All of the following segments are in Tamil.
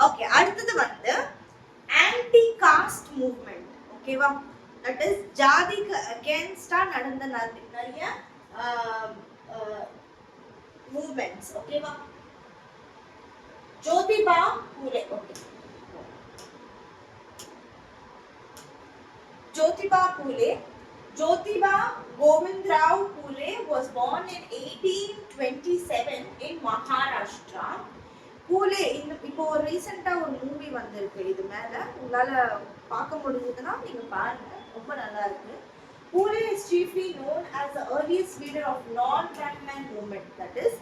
ஓகே, அடுத்தது வந்து ஆன்டி காஸ்ட் மூவ்மெண்ட். ஓகேவா, தட் இஸ் ஜாதிக்கு அகேன்ஸ்டா நடந்த நிறைய மூவ்மெண்ட்ஸ். ஓகேவா, Jyotiba Phule. Okay, Jyotiba Phule. Jyotiba Govindrao Phule was born in 1827 in Maharashtra. Phule இப்போ ரீசெண்டா ஒரு மூவி வந்திருக்கு, இது மேல உங்களால பார்க்க முடிஞ்சதுன்னா நீங்க பாருங்க, ரொம்ப நல்லா இருக்கு. Phule is chiefly known as the earliest leader of non-Brahmin movement, that is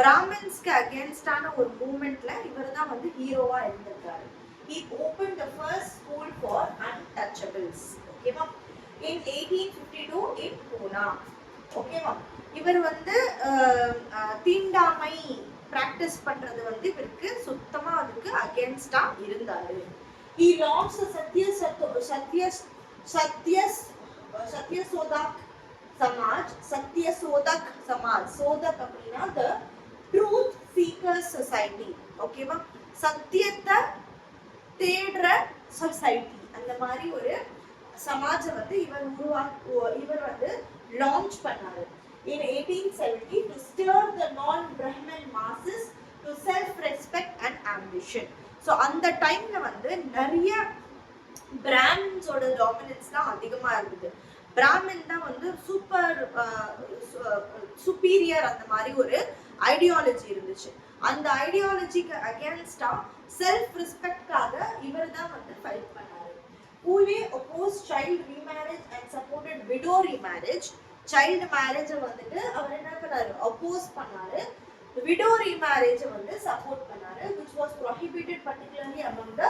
Brahmins-க்கு அகேன்ஸ்டான ஒரு மூவ்மெண்ட்ல இவர்தான் வந்து ஹீரோவா இருந்திருக்காரு. He opened the first school for untouchables. ஓகேவா, in 1852 in Pune. ஓகேவா, இவர் வந்து தீண்டாமை பிராக்டிஸ் பண்றது வந்து இவருக்கு சுத்தமா அதுக்கு அகேன்ஸ்டா இருந்தாரு. He launched the Satyasodhak Samaj. Sodak அப்படின்னா the Truth Seekers Society. ஓகேவா, சத்தியத்தை தேடுற சொசைட்டி, அந்த மாதிரி ஒரு சமாஜ வந்து இவர் வந்து லான்ச் பண்ணாரு in 1870 to stir the non-Brahmin masses to self-respect and ambition. So அந்த டைம்ல வந்து நிறைய பிராமின்ஸோட டாமினன்ஸ் தான் அதிகமா இருந்தது. பிராமின் தான் வந்து சுப்பீரியர், அந்த மாதிரி ஒரு ஐடியாலஜி இருந்துச்சு. அந்த ஐடியாலஜிக்கு அகேன்ஸ்டா செல்ஃப் ரெஸ்பெக்ட்காக இவர் தான் வந்து ஃபைட் பண்ணாரு. Phule opposed child remarriage and supported widow remarriage. Child marriage வந்துட்டு அவர் என்ன பண்ணாரு, அப்போஸ் பண்ணாரு. widow remarriage வந்து சப்போர்ட் பண்ணாரு, which was prohibited particularly among the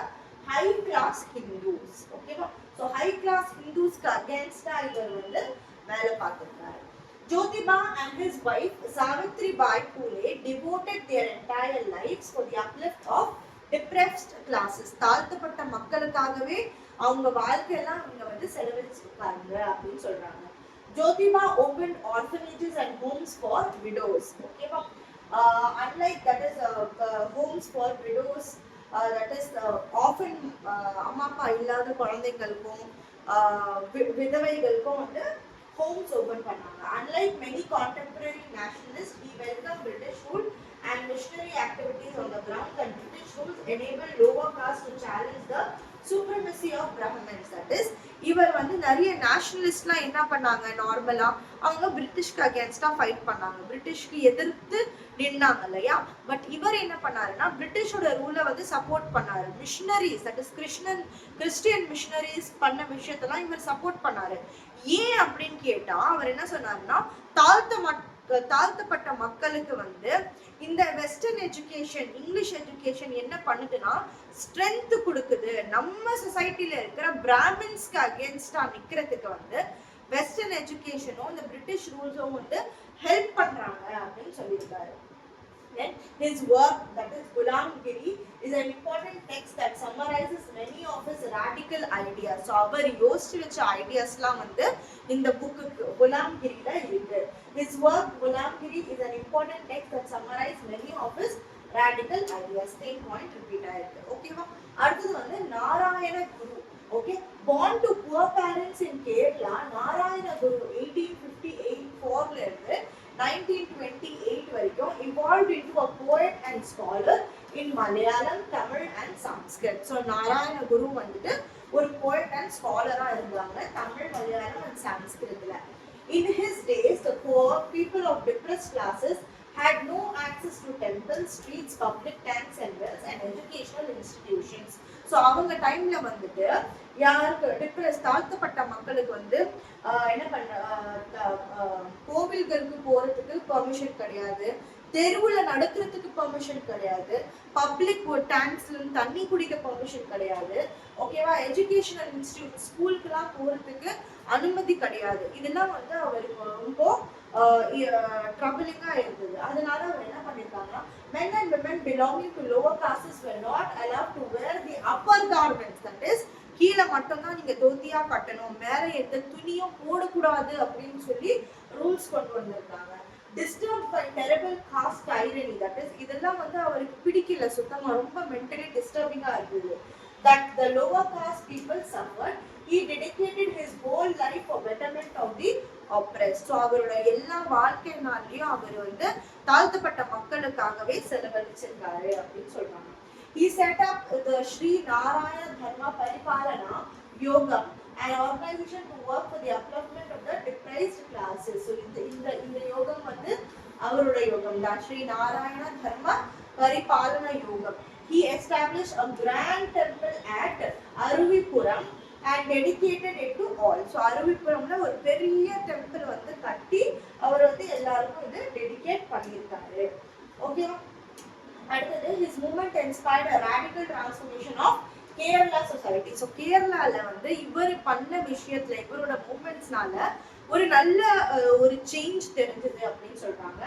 high class Hindus. ஓகேவா, so high class Hindusக்கு அகேன்ஸ்டா இவர் வந்து வேலை பார்த்திருக்காரு. Jyotiba and his wife Savitribai Phule devoted their entire lives for the uplift of depressed classes. தாழ்த்தப்பட்ட மக்களுக்காகவே அவங்க வாழ்க்கையெல்லாம் இவங்க வந்து செலவழிச்சிருக்காங்க அப்படின்னு சொல்றாங்க. Jyotiba opened orphanages and homes for widows. ஓகேவா, unlike that is homes for widows, that is often அம்மா அப்பா இல்லாத குழந்தைகளுக்கும் விதவைகளுக்கும் வந்து homes open பண்ணாங்க. Unlike many contemporary nationalists, he welcomed British rule and missionary activities on the ground. That British rules enabled lower caste to challenge the supremacy of Brahmins. That is, இவர் வந்து நிறைய நேஷனலிஸ்ட்லாம் என்ன பண்ணாங்க, நார்மலா அவங்க பிரிட்டிஷ்க்கு அகேன்ஸ்டா ஃபைட் பண்ணாங்க, பிரிட்டிஷ்க்கு எதிர்த்து நின்னாங்க இல்லையா. பட் இவர் என்ன பண்ணாருன்னா பிரிட்டிஷோட ரூலை வந்து சப்போர்ட் பண்ணாரு. Missionaries, that is Christian missionaries பண்ண விஷயத்தெல்லாம் இவர் சப்போர்ட் பண்ணாரு. ஏன் அப்படின்னு கேட்டா அவர் என்ன சொன்னாருன்னா, தாழ்த்தப்பட்ட மக்களுக்கு வந்து இந்த வெஸ்டர்ன் எஜுகேஷன், இங்கிலீஷ் எஜுகேஷன் என்ன பண்ணுதுன்னா ஸ்ட்ரென்த் கொடுக்குது. நம்ம சொசைட்டில இருக்கிற பிராமின்ஸ்க்கு அகேன்ஸ்டா நிக்கிறதுக்கு வந்து வெஸ்டர்ன் எஜுகேஷனும் இந்த பிரிட்டிஷ் ரூல்ஸும் வந்து ஹெல்ப் பண்றாங்க அப்படின்னு சொல்லியிருக்காரு. Then his work, that is Gulamgiri, is an important text that summarizes many of his radical ideas. So அவர் யோசிச்சு வச்ச ஐடியாஸ்லாம் வந்து இந்த புக்குக்கு குலாம்கிரியில இருக்கு. His work Gulamgiri is an important text that summarizes many of his radical ideas. Same point repeat ஆயிருக்கு. ஓகேவா, அடுத்தது வந்து Narayana Guru. Okay, born to poor parents in Kerala, Narayana Guru 1854 ல இருந்து 1928 வரைக்கும் evolved into a poet and scholar in Malayalam, Tamil and Sanskrit. So Narayana குரு வந்துட்டு ஒரு poet and scholar-ஆ இருந்தாங்க Tamil, Malayalam and Sanskritல. In his days, the poor people of depressed classes had no access to temples, streets, public tanks and wells and educational institutions. So அவங்க டைம்ல வந்துட்டு யாருக்கு டிப்ரெஸ் தாழ்த்தப்பட்ட மக்களுக்கு வந்து என்ன பண்ண கோவில்களுக்கு போறதுக்கு பெர்மிஷன் கிடையாது, தெருவுல நடக்கிறதுக்கு பெர்மிஷன் கிடையாது, பப்ளிக் டேங்க்ஸ்ல தண்ணி குடிக்க பெர்மிஷன் கிடையாது. ஓகேவா, எஜுகேஷனல் இன்ஸ்டிடியூட் ஸ்கூலுக்குலாம் போறதுக்கு அனுமதி கிடையாது. இதெல்லாம் வந்து அவருக்கு ரொம்ப ட்ரபிளிங்கா இருந்தது. அதனால அவர் என்ன பண்ணிருக்காங்கன்னா, men and women belonging to lower castes were not allowed to wear the upper garments, that is கீழே மட்டும்தான் நீங்க தோத்தியா கட்டணும், மேல எந்த துணியும் போடக்கூடாது அப்படின்னு சொல்லி ரூல்ஸ் கொண்டு வந்திருக்காங்க. disturbed by terrible caste irony, that is இதெல்லாம் வந்து அவருக்கு பிடிக்கல சுத்தமா, ரொம்ப mentally disturbing இருக்குது. That the lower caste people suffered, he dedicated his whole life for betterment of the oppressed. So அவரோட எல்லா வாழ்க்கையினாலையும் அவர் வந்து தாழ்த்தப்பட்ட மக்களுக்காகவே செலவழிச்சிருக்காரு அப்படின்னு சொல்றாங்க. He set up the Sri Narayana Dharma Paripalana Yogam, an organization to work for the upliftment of the deprived classes. So இந்த யோகம் வந்து அவரோட யோகம் தான், ஸ்ரீ நாராயண தர்ம பரிபாலன யோகம். He established a grand temple at Aruvipuram and dedicated it to all. So Aruvipuramல ஒரு பெரிய டெம்பிள் வந்து கட்டி அவர் வந்து எல்லாருக்கும் வந்து டெடிகேட் பண்ணியிருக்காரு. ஓகேவா? அடுத்தது his movement inspired a radical transformation of Kerala society. So கேரளால வந்து இவர் பண்ண விஷயத்துல இவரோட மூவ்மெண்ட்ஸ்னால ஒரு நல்ல ஒரு சேஞ்ச் தெரிஞ்சது அப்படின்னு சொல்றாங்க.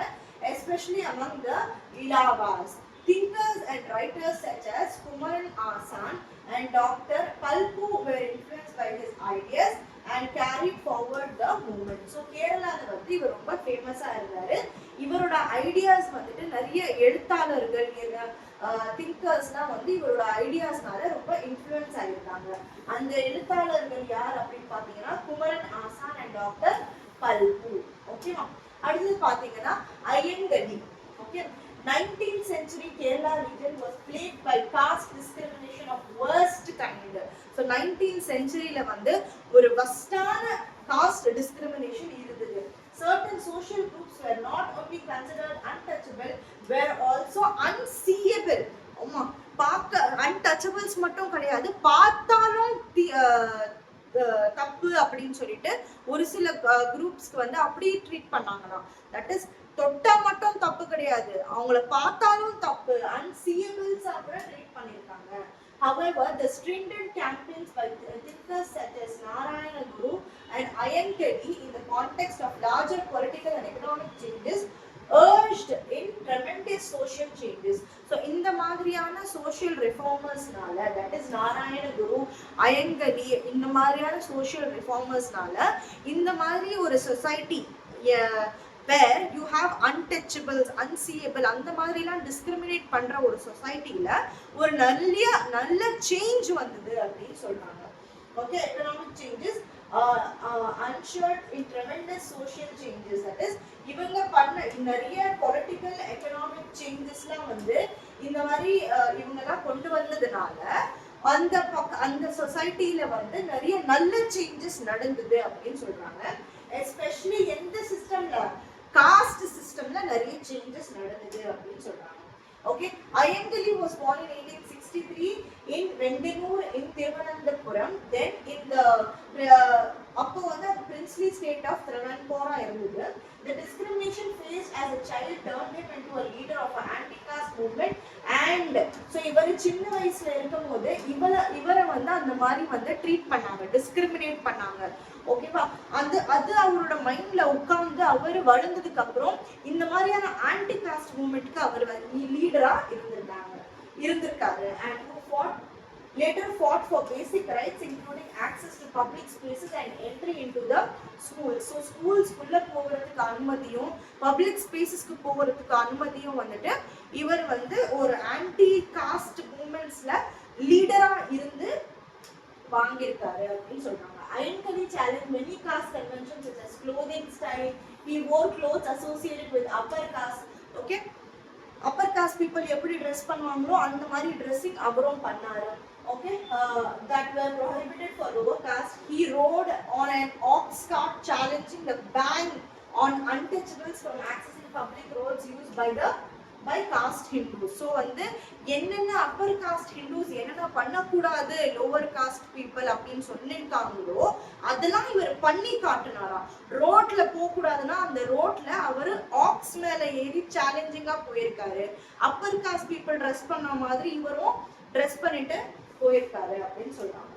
Especially among the Ilavas, thinkers and writers such as Kumaran Asan and Dr. Palpu were influenced by his ideas and carried forward the movement. So கேரளால வந்து இவர் ரொம்ப ஃபேமஸா இருந்தாரு. இவரோட ஐடியாஸ் வந்துட்டு நிறைய எழுத்தாளர்கள் திங்கர்ஸ்லாம் வந்து இவரோட ஐடியாஸ்னால ரொம்ப இன்ஃப்ளூயன்ஸ் ஆகிருக்காங்க. அந்த எழுத்தாளர்கள் யார் அப்படின்னு பாத்தீங்கன்னா குமரன் ஆசான் அண்ட் டாக்டர் பல்பு. ஓகேவா? அடுத்தது பாத்தீங்கன்னா Ayyankali. Okay, 19th century Kerala region was plagued by caste discrimination of worst kind. So 19th centuryல வந்து ஒரு வஸ்டான caste discrimination இருந்தது. Certain social groups were not only considered untouchable, were also unseeable. அம்மா, பார்க்க untouchables மட்டும் கிடையாது, பார்த்தாலும் தப்பு அப்படின்னு சொல்லிட்டு ஒரு சில குரூப்ஸ்க்கு வந்து அப்படியே ட்ரீட் பண்ணாங்களாம். தட் இஸ் தொட்டா மட்டும் தப்பு கிடையாது, அவங்கள பார்த்தாலும் தப்பு, unseenables கூட ட்ரீட் பண்ணிருக்காங்க. However, the stringent campaigns by thinkers such as Narayana Guru and Iyengar in the context of larger political and economic changes urged in tremendous social changes. So இந்த மாதிரியான social reformersனால, that is Narayana Guru, Iyengar, இந்த மாதிரியான social reformersனால இந்த மாதிரி ஒரு society where you have untouchables, unseeable, அந்த மாதிரிலாம் டிஸ்கிரிமினேட் பண்ற ஒரு சொசைட்டில ஒரு நல்ல சேஞ்ச் வந்தது அப்படின்னு சொல்றாங்க. Okay, economic changes unshered in tremendous social changes. That is இவங்க பண்ண நிறைய பொலிட்டிக்கல் எகனாமிக் சேஞ்சஸ்லாம் வந்து இந்த மாதிரி இவங்க தான் கொண்டு வந்ததுனால அந்த சொசைட்டில வந்து நிறைய நல்ல சேஞ்சஸ் நடந்தது அப்படின்னு சொல்றாங்க. எஸ்பெஷலி எந்த சிஸ்டம்ல, காஸ்ட் சிஸ்டம்ல நிறைய சேஞ்சஸ் நடந்தது அப்படின்னு சொல்றாங்க. Okay, Iyengar was born in 1863 in Vendanur in Thiruvananthapuram. Then in the அப்போ வந்து princely state of Travancore இருந்தது. The discrimination faced as a child turned him into a leader of an anti-caste movement. And so இவர் சின்ன வயசுல இருக்கும்போது இவரை வந்து அந்த மாதிரி வந்து ட்ரீட் பண்ணாங்க, டிஸ்கிரிமினேட் பண்ணாங்க. ஓகேவா? அது அவரோட மைண்ட்ல உட்கார்ந்து அவர் வளர்ந்ததுக்கு அப்புறம் இந்த மாதிரியான ஆன்டி காஸ்ட் மூவ்மெண்ட்க்கு அவர் லீடரா இருந்திருக்காரு. And who later fought for basic rights including access to public spaces and entry into the schools. So schools குள்ள போகிறதுக்கு அனுமதியும் பப்ளிக் ஸ்பேசஸ்க்கு போகிறதுக்கு அனுமதியும் வந்துட்டு இவர் வந்து ஒரு ஆன்டி காஸ்ட் மூவ்மெண்ட்ஸ்ல லீடரா இருந்து வாங்கியிருக்காரு அப்படின்னு சொல்றாங்க. Iyengar challenged many caste conventions such as clothing style. He wore clothes associated with upper caste. Okay, upper caste people எப்படி ட்ரெஸ் பண்ணுவாங்களோ அந்த மாதிரி ட்ரெஸ்ஸிங் அவரும் பண்ணாரு. Okay, that were prohibited for lower caste. He rode on an ox cart challenging the ban on untouchables from accessing public roads used by caste Hindus. So வந்து என்னென்ன upper caste Hindus என்னென்ன பண்ணக்கூடாது lower caste people அப்படின்னு சொல்லியிருக்காங்களோ அதெல்லாம் இவர் பண்ணி காட்டினாராம். ரோட்ல போகக்கூடாதுன்னா அந்த ரோட்ல அவர் ஆக்ஸ் மேல ஏறி சேலஞ்சிங்கா போயிருக்காரு. upper caste people ட்ரெஸ் பண்ண மாதிரி இவரும் ட்ரெஸ் பண்ணிட்டு போயிருக்காரு அப்படின்னு சொல்றாங்க.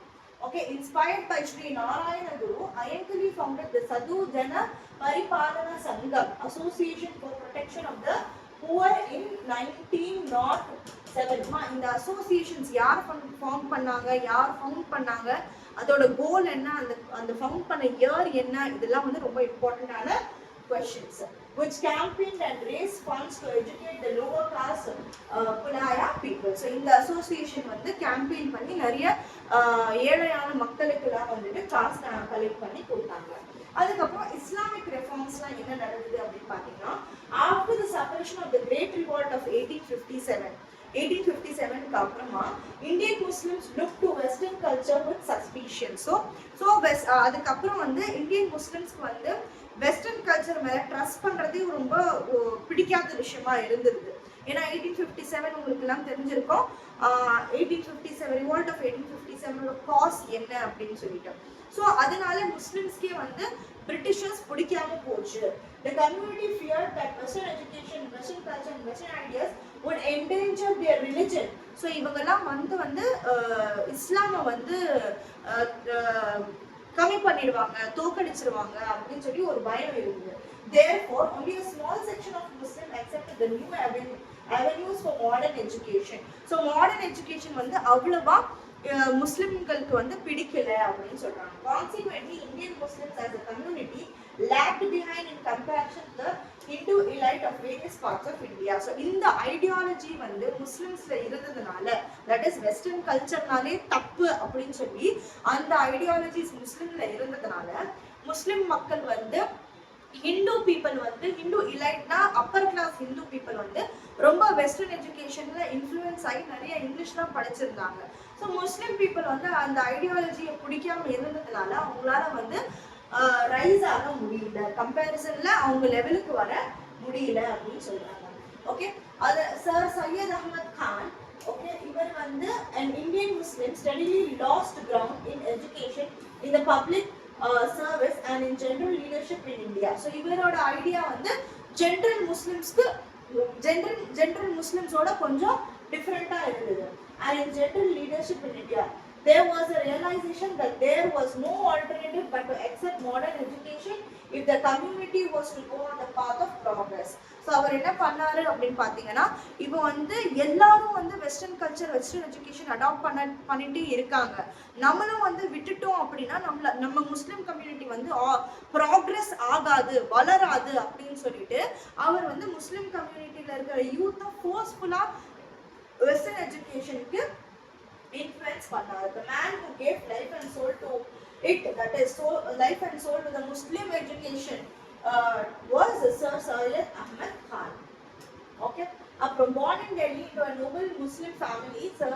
Okay, inspired by Sri Narayana Guru, Iyengar founded the Sadhu Jana Paripalana Sangam, Association for Protection of the Poor in 1907. இந்த அசோசியேஷன்ஸ் யார் ஃபார்ம் பண்ணாங்க, அதோட கோல் என்ன, அந்த ஃபவுண்ட் பண்ண இயர் என்ன, இதெல்லாம் வந்து ரொம்ப இம்பார்ட்டன்டான questions, which campaigned and raised funds to educate the lower class Pulaya people. So இந்த அசோசியேஷன் வந்து கேம்பெயின் பண்ணி நிறைய ஏழையான மக்களுக்கெல்லாம் வந்துட்டு காசு கலெக்ட் பண்ணி கொடுத்தாங்க. அதுக்கப்புறம் இஸ்லாமிக் ரெஃபார்ம்ஸ்லாம் என்ன நடந்தது அப்படின்னு பார்த்தீங்கன்னா, after the separation of the great revolt of 1857க்கு அப்புறமா Indian Muslims look to western culture with suspicion. அதுக்கப்புறம் வந்து இந்தியன் முஸ்லிம்ஸ்க்கு வந்து வெஸ்டர்ன் கல்ச்சர் மேல ட்ரஸ்ட் பண்றதே ரொம்ப பிடிக்காத விஷயமா இருந்தது. ஏன்னா 1857 உங்களுக்கு எல்லாம் தெரிஞ்சிருக்கும். 1857 ரிவால்ட் ஆஃப் 1857 காஸ் என்ன அப்படின்னு சொல்லிட்டு. ஸோ அதனால முஸ்லிம்ஸ்க்கே வந்து பிரிட்டிஷர்ஸ் பிடிக்காம போச்சு. The community feared that Western education, Western culture and Western ideas would endanger their religion. So இவங்கெல்லாம் வந்து இஸ்லாமை வந்து கம்மி பண்ணிடுவாங்க, தோக்கடிச்சிருவாங்க அப்படின்னு சொல்லி ஒரு பயம் இருந்தது. Therefore, only a small section of Muslims accepted the new avenues for modern education. So modern education வந்து அவ்வளவா முஸ்லிம்களுக்கு வந்து பிடிக்கல அப்படின்னு சொல்றாங்க. Consequently, Indian Muslims as a community lagged behind in comparison to the Hindu elite of various parts of India. So இந்த ஐடியாலஜி வந்து முஸ்லிம்ஸ்ல இருந்ததுனால, தட் இஸ் வெஸ்டர்ன் கல்ச்சர்னாலே தப்பு அப்படின்னு சொல்லி அந்த ஐடியாலஜிஸ் முஸ்லிம்ல இருந்ததுனால முஸ்லிம் மக்கள் வந்து ஹிந்து பீப்புள் வந்து ஹிந்து இலைட்னா அப்பர் கிளாஸ் ஹிந்து பீப்புள் வந்து ரொம்ப வெஸ்டர்ன் எஜுகேஷன்ல இன்ஃப்ளூயன்ஸ் ஆகி நிறைய இங்கிலீஷ்லாம் படிச்சிருந்தாங்க. ஸோ முஸ்லிம் பீப்புள் வந்து அந்த ஐடியாலஜியை பிடிக்காம இருந்ததுனால அவங்களால வந்து ரைஸ் ஆக முடியல, கம்பேரிசன்ல அவங்க லெவலுக்கு வர முடியல அப்படின்னு சொல்றாங்க. ஓகே, அது சர் சையத் அஹமத் கான், ஓகே, இவர் வந்து an Indian Muslim steadily lost ground in education, in the public service and in general leadership in India. So இவரோட ஐடியா வந்து ஜெனரல் முஸ்லிம்ஸோட கொஞ்சம் டிஃபரெண்டா இருந்தது. And in general leadership in India, there was a realization that there was no alternative but to accept modern education if the community was to go on the path of progress. So அவர் என்ன பண்ணாரு அப்படின்னு பார்த்தீங்கன்னா, இப்போ வந்து எல்லாரும் வந்து western culture western education adopt பண்ணிட்டு இருக்காங்க. நம்மளும் வந்து விட்டுட்டோம் அப்படின்னா நம்ம முஸ்லிம் கம்யூனிட்டி வந்து ப்ராக்ரஸ் ஆகாது, வளராது அப்படின்னு சொல்லிட்டு அவர் வந்து முஸ்லிம் கம்யூனிட்டியில இருக்கிற யூத்தை ஃபோர்ஸ்ஃபுல்லா வெஸ்டர்ன் எஜுகேஷனுக்கு influence பண்ணாரு. The man who gave life and soul to it, that is life and soul to the Muslim education, was Sir Syed Ahmad Khan. Okay, born in Delhi to a noble Muslim family, Sir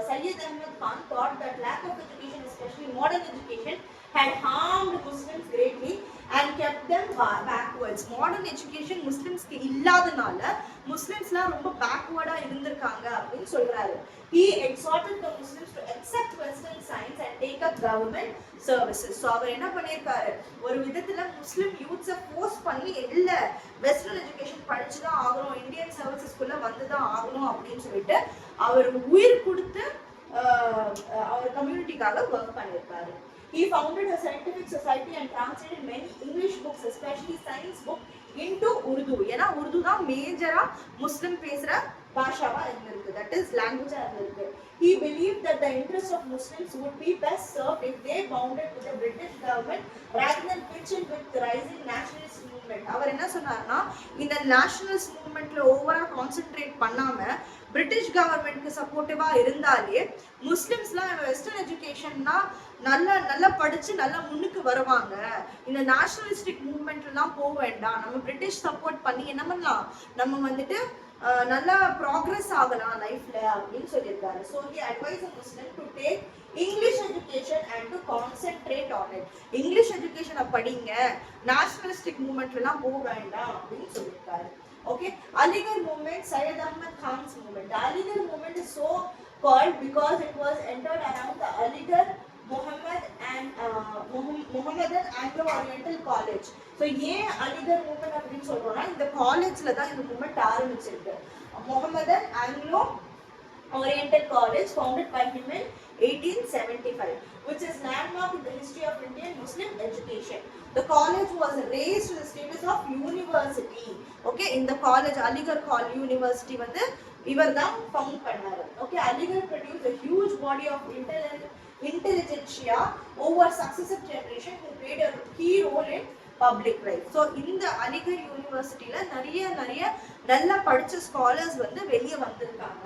Syed Ahmad Khan thought that lack of education, especially modern education, had harmed Muslims greatly and kept them backwards. Modern education Muslimsக்கு இல்லாதனால முஸ்லிம்ஸ்லாம் ரொம்ப பேக்வர்டா இருந்திருக்காங்க அப்படின்னு சொல்றாரு. He exhorted the Muslims to accept Western science and take up government services. So அவர் என்ன பண்ணிருக்காரு, ஒரு விதத்துல முஸ்லிம் யூத்ஸை ஃபோர்ஸ் பண்ணி இல்ல வெஸ்டர்ன் எஜுகேஷன் படிச்சுதான் ஆகணும், இந்தியன் சர்வீசஸ்குள்ள வந்துதான் ஆகணும் அப்படின்னு சொல்லிட்டு அவர் உயிர் கொடுத்து அவர் கம்யூனிட்டிக்காக ஒர்க் பண்ணிருக்காரு. He founded a scientific society and translated many English books, especially science book, into Urdu. ஏன்னா உருது தான் மேஜரா முஸ்லிம் பேசுற பாஷாவா இருந்திருக்கு, that is language இருந்திருக்கு. He believed that the interests of Muslims would be best served if they bounded with the British government rather than pitch in with the rising nationalist movement. அவர் என்ன சொன்னார்னா, இந்த நேஷனலிஸ்ட் மூவ்மெண்ட்ல ஓவரா கான்சென்ட்ரேட் பண்ணாம பிரிட்டிஷ் கவர்மெண்ட்க்கு சப்போர்ட்டிவா இருந்தாலே முஸ்லிம்ஸ்லாம் வெஸ்டர்ன் எஜுகேஷன்னா நல்லா படிச்சு நல்லா முன்னுக்கு வருவாங்க, இந்த நேஷனலிஸ்டிக் மூவ்மெண்ட்லாம் போக வேண்டாம், நம்ம பிரிட்டிஷ் சப்போர்ட் பண்ணி என்ன பண்ணலாம், நம்ம வந்துட்டு நல்லா ப்ராக்ரஸ் ஆகலாம் லைஃப்ல அப்படின்னு சொல்லியிருக்காரு. So he advice a Muslim to take English education and to concentrate on it. English எஜுகேஷனை படிங்க, நேஷனலிஸ்டிக் மூவ்மெண்ட்லாம் போக வேண்டாம் அப்படின்னு சொல்லியிருக்காரு. Okay, Aligarh movement, Syed Ahmad Khan's movement. The Aligarh movement is so called because it was entered around the Aligarh Mohammedan Anglo-Oriental College. So ஏன் Aligarh movement அப்படின்னு சொல்றோம்னா, இந்த காலேஜ்ல தான் இந்த மூவ்மெண்ட் ஆரம்பிச்சிருக்கு. Mohammedan Anglo-Oriental College founded by him in 1875, which is landmark in the history of Indian Muslim education. The college was raised to the status of university. Okay, in the college Aligarh University வந்து இவர்தான் ஃபவுண்ட் பண்ணாரு. Okay, Aligarh produced a huge body of intelligentsia over successive generation who played a key role in public life. So இந்த அலிகர் யூனிவர்சிட்டியில நிறைய நல்லா படிச்ச ஸ்காலர்ஸ் வந்து வெளியே வந்திருக்காங்க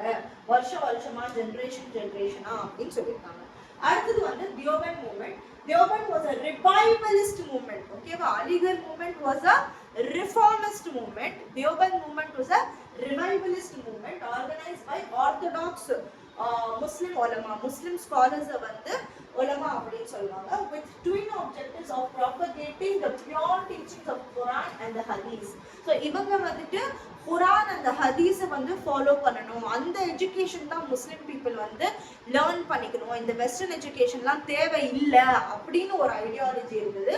வருஷமா ஜெனரேஷனா அப்படின்னு சொல்லியிருக்காங்க. அடுத்தது வந்து Deoband movement. Deoband was a revivalist movement. ஓகேவா? Aligarh movement was a reformist movement. Deoband movement was a revivalist movement organized by orthodox Muslim ulama, Muslim scholars வந்து ulama அப்படின்னு சொல்லுவாங்க, with twin objectives of propagating the pure teachings of Quran and the Hadith. So இவங்க வந்துட்டு குரான் அந்த ஹதீஸை வந்து ஃபாலோ பண்ணணும், அந்த எஜுகேஷன் தான் முஸ்லிம் பீப்புள் வந்து லேர்ன் பண்ணிக்கணும், இந்த வெஸ்டர்ன் எஜுகேஷன்லாம் தேவை இல்லை அப்படின்னு ஒரு ஐடியாலஜி இருந்தது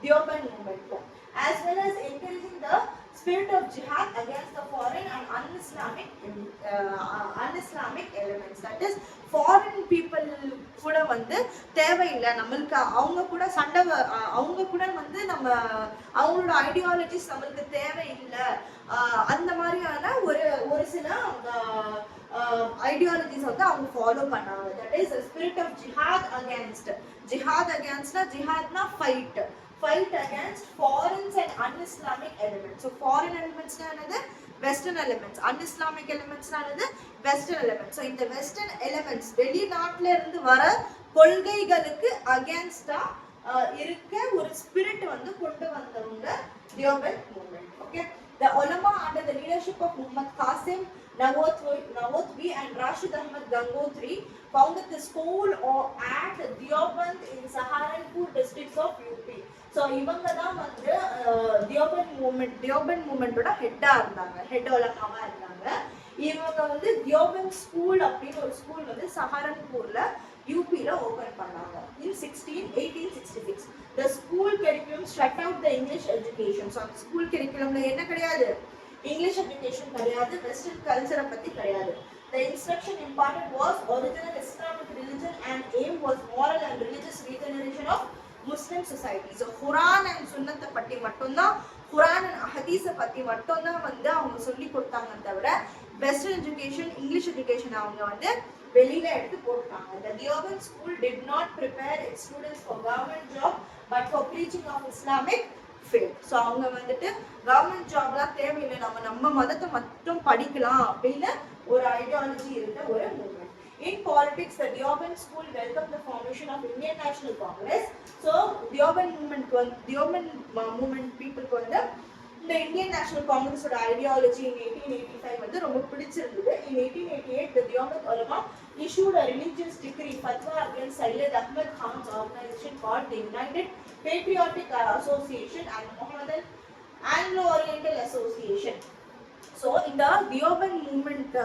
Deoband மூவ்மெண்ட்க்கும். as well as encouraging the spirit of jihad against the foreign and un-Islamic elements. That is, foreign people கூட வந்து தேவையில்லை நம்மளுக்கு, அவங்க கூட சண்டை, அவங்க கூட வந்து நம்ம அவங்களோட ஐடியாலஜிஸ் நம்மளுக்கு தேவையில்லை, அந்த மாதிரியான ஒரு சில ஐடியாலஜிஸ் வந்து அவங்க ஃபாலோ பண்ணாங்க. That is spirit of jihad against. ஜிஹாத்னா fight against foreign and un-Islamic elements. So foreign elements na another western elements, un-Islamic elements na another western elements. So in the western elements வெளி நாட்டுல இருந்து வர கொள்கைகளுக்கு அகைன்ஸ்டா இருக்க ஒரு ஸ்பிரிட் வந்து கொண்டு வந்தவங்க Deoband movement. Okay, the ulama under the leadership of Muhammad Qasim Nawatwi and Rashid Ahmad Gangotri founded the school at Deoband in Saharanpur districts of UP. So இவங்க தான் வந்து தியோபண்ட் மூவ்மெண்டோட ஹெட்டா இருந்தாங்க, ஹெட் உலமாவா இருந்தாங்க. இவங்க வந்து தியோபண்ட் ஸ்கூல் அப்படின்னு ஒரு ஸ்கூல் வந்து சஹாரன்பூர்ல யூபில ஓபன் பண்ணாங்க in 1866. The school curriculum shut out the English education. So அந்த ஸ்கூல் கரிக்குலம்ல என்ன கிடையாது, இங்கிலீஷ் எஜுகேஷன் கிடையாது, வெஸ்டர்ன் கல்ச்சரை பத்தி கிடையாது. The instruction imparted was original Islamic religion and aim was moral and religious regeneration of Muslim society. So Quran and சுன்னத்தை பத்தி மட்டும்தான், குரான் அண்ட் ஹதீஸை பத்தி மட்டும்தான் வந்து அவங்க சொல்லி கொடுத்தாங்க தவிர வெஸ்டர்ன் எஜுகேஷன், இங்கிலீஷ் எஜுகேஷன் அவங்க வந்து வெளியில எடுத்து போட்டாங்க. The Deoband school did not prepare its students for government job but for preaching of Islamic faith. So அவங்க வந்துட்டு கவர்மெண்ட் ஜாப்லாம் தேவையில்லை, நம்ம மதத்தை மட்டும் படிக்கலாம் அப்படின்னு ஒரு ஐடியாலஜி இருந்த ஒரு movement. In politics, the Deoband school welcomed the formation of Indian National Congress. So Deoband movement people வந்து இந்த இந்தியன் நேஷனல் காங்கிரஸ் ஓட ஐடியாலஜி in 1885 வந்து ரொம்ப பிடிச்சிருந்தது. In 1888 the Deoband ulama issued a religious decree fatwa against Syed Ahmad Khan's organization called the United Patriotic Association and Mohammedan Anglo-Oriental Association. So இந்த தியோபண்ட் மூவ்மெண்ட்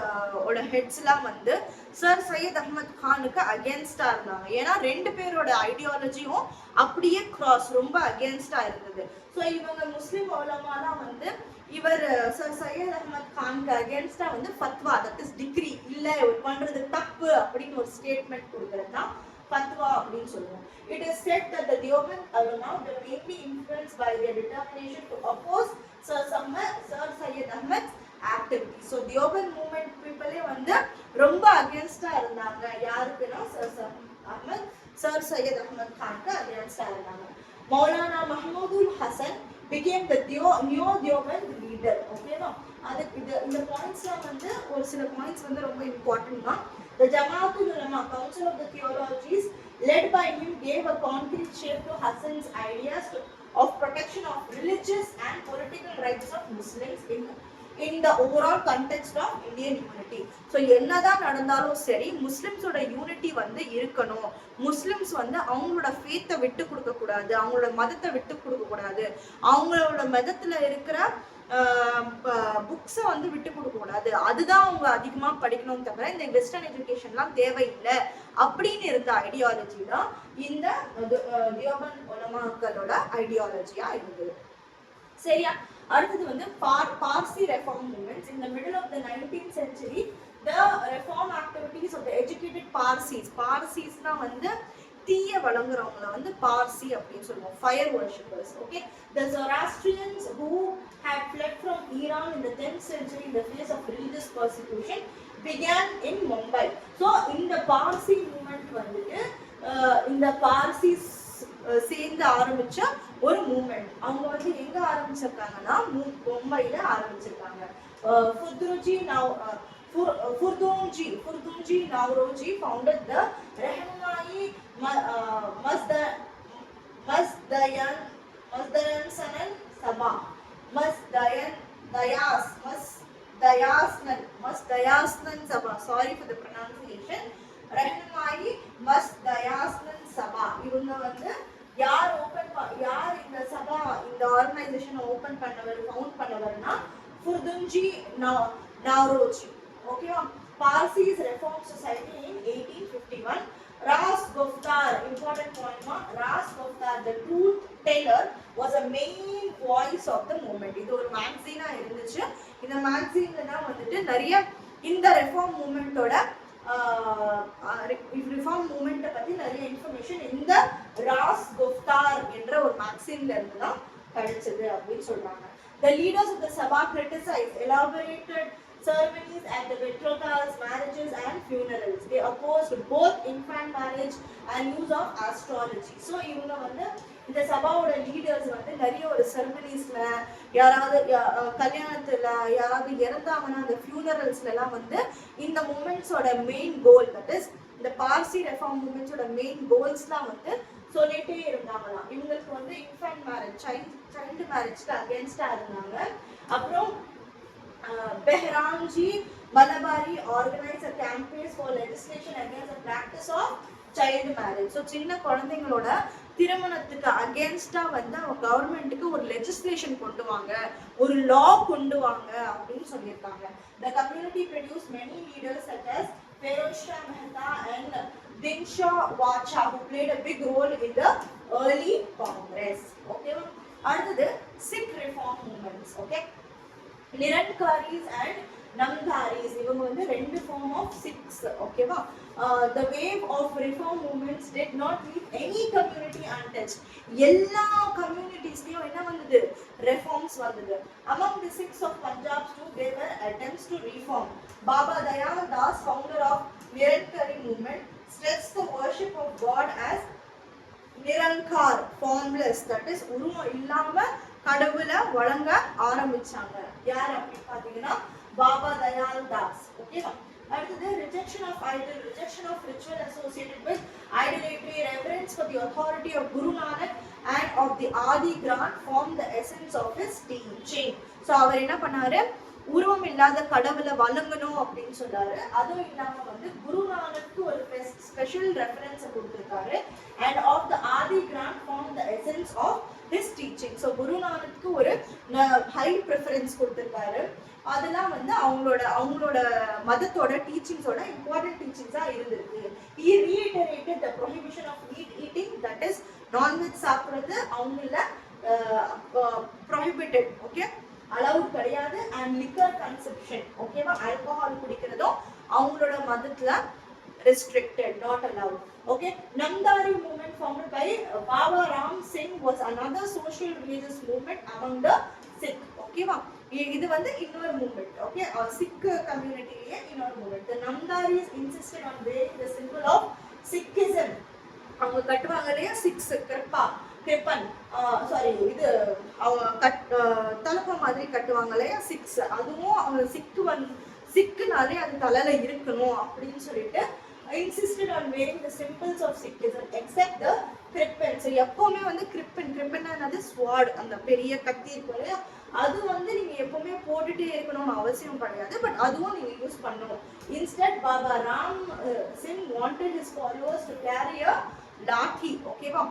ஓட ஹெட்ஸ்லாம் வந்து சர் சையத் அஹ்மத் கானுக்கு அகேன்ஸ்டா இருந்தாங்க. ஏன்னா ரெண்டு பேரோட ஐடியாலஜியும் அப்படியே கிராஸ், ரொம்ப அகேன்ஸ்டா இருந்தது. ஸோ இவங்க முஸ்லிம் உலமாலாம் வந்து இவர் சர் சையத் அஹ்மத் கானுக்கு அகேன்ஸ்டா வந்து ஃபத்வா, தட் இஸ் டிகிரி, இல்லை பண்றது தப்பு அப்படின்னு ஒரு ஸ்டேட்மெண்ட் கொடுக்கறது தான் ஃபத்வா அப்படின்னு சொல்லுவோம். It is said that the Deoband ulama were mainly influenced by their determination to oppose Sir Syed Ahmad's activity. So Deoband movement people வந்து ரொம்ப அகேன்ஸ்டா இருந்தாங்க. யாருக்குன்னா Sir Syed Ahmad Khanக்கு அகேன்ஸ்டா இருந்தாங்க. Maulana Mahmudul Hasan became the new Deoband leader. ஓகேவா? அதுக்கு இந்த பாயிண்ட்ஸ்லாம் வந்து ஒரு சில பாயிண்ட்ஸ் வந்து ரொம்ப இம்பார்ட்டன்ட் தான். The Jamaatul Ulama, Council of the Theologies, led by him, gave a concrete shape to Hassan's ideas of protection of religious and political rights of Muslims in the overall context of Indian unity. So என்னதான் நடந்தாலும் சரி, முஸ்லிம்ஸோட யூனிட்டி வந்து இருக்கணும். முஸ்லிம்ஸ் வந்து அவங்களோட ஃபேத்தை விட்டு கொடுக்க கூடாது, அவங்களோட மதத்தை விட்டு கொடுக்க கூடாது, அவங்களோட மதத்துல இருக்கிற புக்ஸை வந்து விட்டு கொடுக்க கூடாது, அதுதான் அவங்க அதிகமா படிக்கணும் தவிர இந்த வெஸ்டர்ன் எஜுகேஷன்லாம் தேவையில்லை அப்படின்னு இருந்த ஐடியாலஜி தான் இந்த தியோபண்ட் உலமாக்களோட ஐடியாலஜியா இருந்தது. சரியா? அடுத்தது வந்து Parsi reform movements. In the middle of the 19th century, the reform activities of the educated Parsis வந்து தீய வழங்குறவங்கள வந்து பார்சி அப்படின்னு சொல்லுவோம், fire worshippers. Okay, the Zoroastrians who had fled from Iran in the 10th century in the face of religious persecution began in Mumbai. So இந்த பார்சி மூவ்மெண்ட் வந்துட்டு இந்த பார்சிஸ் சேர்ந்து ஆரம்பிச்ச ஒரு மூவ்மெண்ட். அவங்க வந்து எங்க ஆரம்பிச்சிருக்காங்கன்னா மும்பைல ஆரம்பிச்சிருக்காங்க. Furdunji Nauroji founded the Rahmani Mazdayan Sabha. Masdayasnan Sabha. Sorry for the pronunciation. Rahmani Masdayasnan Sabha. இவங்க வந்து யார் இந்த சபா இந்த ஆர்கனைசேஷன் ஓபன் பண்ணவர் ஃபவுண்ட் பண்ணவர்னா ஃபுர்துன்ஜி நவ்ரோஜி. ஓகேவா? Parsis Reform Society in 1851. Ras Goftar, important point ma, Ras Goftar, the truth teller, was a main voice of the movement. இது ஒரு மேகசினா இருந்துச்சு. இந்த மேகசின்ல தான் வந்துட்டு நிறைய இந்த ரெஃபார்ம் மூவ்மெண்டோட ரிஃபார்ம் மூவ்மெண்ட்டை பத்தி நிறைய இன்ஃபர்மேஷன் இந்த ராஸ் குஃப்தார் என்ற ஒரு மேகசின்ல இருந்து தான் கிடைச்சது அப்படின்னு சொல்றாங்க. The leaders of the Sabha criticized elaborated ceremonies at the betrothals, marriages and funerals. They opposed both infant marriage and use of astrology. So இவங்க வந்து இந்த சபாவோட லீடர்ஸ் வந்து நிறைய ஒரு செரமனிஸ்ல யாராவது கல்யாணத்துல யாராவது இறந்தாங்கன்னா அந்த ஃபியூனரல்ஸ்ல எல்லாம் வந்து இந்த மூமெண்ட்ஸோட மெயின் கோல், தட் இஸ் இந்த பார்சி ரெஃபார்ம் மூமெண்ட்ஸோட மெயின் கோல்ஸ்லாம் வந்து சொல்லிட்டே இருந்தாங்களாம். இவங்களுக்கு வந்து இன்ஃபேன்ட் மேரேஜ் சைல்டு மேரேஜ்க்கு அகேன்ஸ்டா இருந்தாங்க. அப்புறம் Behramji Malabari organized a campaign for legislation against the practice of child marriage. So சின்ன குழந்தைங்களோட திருமணத்துக்கு அகேன்ஸ்டா வந்து அவங்க கவர்மெண்ட்டுக்கு ஒரு லெஜிஸ்லேஷன் கொண்டு வாங்க, ஒரு லா கொண்டு வாங்க அப்படின்னு சொல்லியிருக்காங்க. The community produced many leaders such as Feroz Shah Mehta and Dinshaw Wacha who played a big role in the early Congress. Okay, அடுத்தது Sikh reform movements. Okay, Nirankaris and Namdharis, இவங்க வந்து ரெண்டு form of Sikhs. ஓகேவா? The wave of reform movements did not leave any community untouched. எல்லா கம்யூனிட்டிஸ்லயும் என்ன வந்தது? reforms வந்தது. Among the Sikhs of Punjab too there were attempts to reform. Baba Dayal Das, founder of Nirankari movement, stressed the worship of God as Nirankar, formless, that is உருவம் இல்லாம கடவுளை வழங்க ஆரம்பிச்சாங்க. யார் அப்படின்னு பாத்தீங்கன்னா பாபா தயால் தாஸ். ஓகேவா? அடுத்தது rejection of idol, rejection of ritual associated with idolatry, reverence for the authority of Guru Nanak and of the Adi Granth formed the essence of his teaching. So அவர் என்ன பண்ணாரு? உருவம் இல்லாத கடவுளை வழங்கணும் அப்படின்னு சொன்னாரு. அதுவும் இல்லாம வந்து குருநானக்கு ஒரு ஸ்பெஷல் ரெஃபரன்ஸ் கொடுத்திருக்காரு. and of the Adi Granth formed the essence of his teaching. So குருநானக்கு ஒரு ஹை ப்ரிஃபரன்ஸ் கொடுத்திருக்காரு. அதெல்லாம் வந்து அவங்களோட மதத்தோட டீச்சிங்ஸோட இம்பார்ட்டன்ட் டீச்சிங்ஸா இருந்திருக்கு. he reiterated the prohibition of meat eating, that is non-veg சாப்பிடுறது அவங்கள prohibited. ஓகே, அலவுட் கிடையாது. and liquor consumption, ஓகேவா, ஆல்கஹால் குடிக்கிறதும் அவங்களோட மதத்துல restricted, not allowed. Okay, Namdari movement founded by Baba Ram Singh was another social religious movement among the Sikh. ஓகேவா? இது வந்து இன்னொரு மூவ்மெண்ட். ஓகே, சிக் கம்யூனிட்டிலேயே இன்னொரு movement. The Namdaris insisted on wearing the symbol of Sikhism. அவங்க கட்டுவாங்க இல்லையா சிக்ஸ் கிருப்பன், சாரி இது அவங்க தலப்ப மாதிரி கட்டுவாங்க இல்லையா சிக்ஸ், அதுவும் அவங்க சிக்குனாலே அது தலையில இருக்கணும் அப்படின்னு சொல்லிட்டு insisted on wearing the symbols of Sikhism except the kripan. So எப்பவுமே வந்து கிரிப்பன் என்னது sword, அந்த பெரிய கத்தி இருக்கும் இல்லையா, அது வந்து நீங்க எப்பவுமே போட்டுட்டே இருக்கணும்னு அவசியம் கிடையாது, பட் அதுவும் நீங்க யூஸ் பண்ணணும். Instead Baba Ram Singh wanted his followers to carry a lathi. ஓகேவா?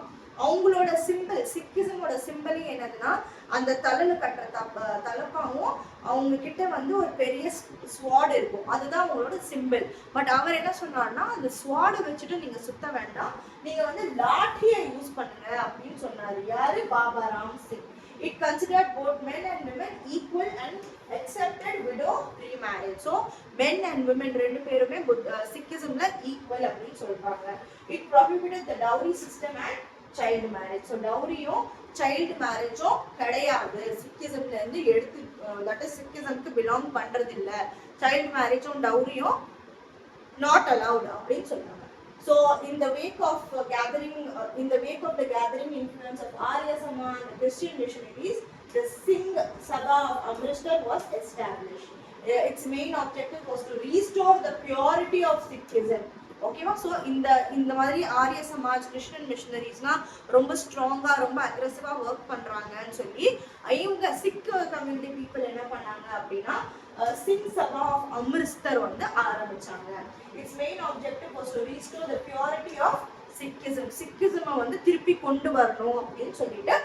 அவங்களோட சிம்பிள், சிக்கிசமோட சிம்பிளே என்னதுன்னா அந்த தலையில கட்டுற தலப்பாவும் அவங்க கிட்ட வந்து ஒரு பெரிய ஸ்வாட் இருக்கும், அதுதான் அவங்களோட சிம்பிள். பட் அவர் என்ன சொன்னார்னா அந்த ஸ்வாடை வச்சுட்டு நீங்க சுத்த வேண்டாம், நீங்க வந்து லாட்டியை யூஸ் பண்ணுங்க அப்படின்னு சொன்னாரு. யாரு? Baba Ram Singh. It considered both men and women equal and accepted widow remarriage. So men and women ரெண்டு பேருமே சிக்கிசம்ல ஈக்குவல் அப்படின்னு சொல்றாங்க. It prohibited the dowry system and child marriage. So டவுரியும் சைல்டு மேரேஜும் கிடையாது, சிக்கிசம்ல இருந்து எடுத்து, தட் இஸ் சிக்கிசம்க்கு பிலாங் பண்றது இல்ல, சைல்டு மேரேஜும் டவுரியும் நாட் அலவுட் அப்படின்னு சொல்றாங்க. So in the wake of the gathering influence of Arya Samaj and Christian missionaries, the Singh Sabha of Amritsar was established. Its main objective was to restore the purity of Sikhism. ஓகேவா. ஸோ இந்த மாதிரி ஆரிய சமாஜ் கிறிஸ்டியன் மிஷனரிஸ்லாம் ரொம்ப ஸ்ட்ராங்காக ரொம்ப அக்ரெசிவாக ஒர்க் பண்ணுறாங்கன்னு சொல்லி இவங்க சிக் கம்யூனிட்டி பீப்புள் என்ன பண்ணாங்க அப்படின்னா சிங் சபா ஆஃப் அம்ரிஸ்தர் வந்து ஆரம்பிச்சாங்க. Its main objective was to restore the purity of சிக்கிசமை வந்து திருப்பி கொண்டு வரணும் அப்படின்னு சொல்லிட்டு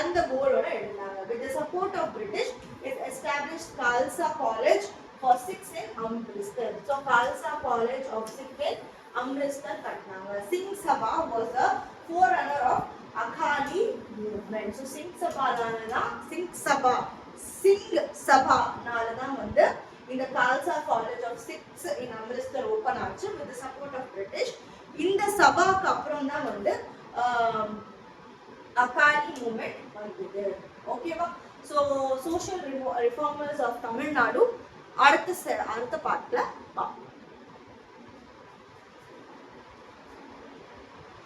அந்த கோலோட எழுதினாங்க. With the support of British it established Khalsa college for Sikhs in Amritsar. So Khalsa College of Sikh in Amritsar கட்டினாங்க. Singh Sabha was the forerunner of Akhali movement. So Singh Sabha நாலதான் வந்து இந்த Khalsa College of Sikhs in Amritsar open ஆச்சு with the support of British. இந்த சபாக்கு அப்புறம் தான் வந்து அகாலி மூவ்மெண்ட் வந்தது. ஓகேவா. So social reformers of Tamil Nadu அடுத்த பார்ட்ல பார்ப்போம்.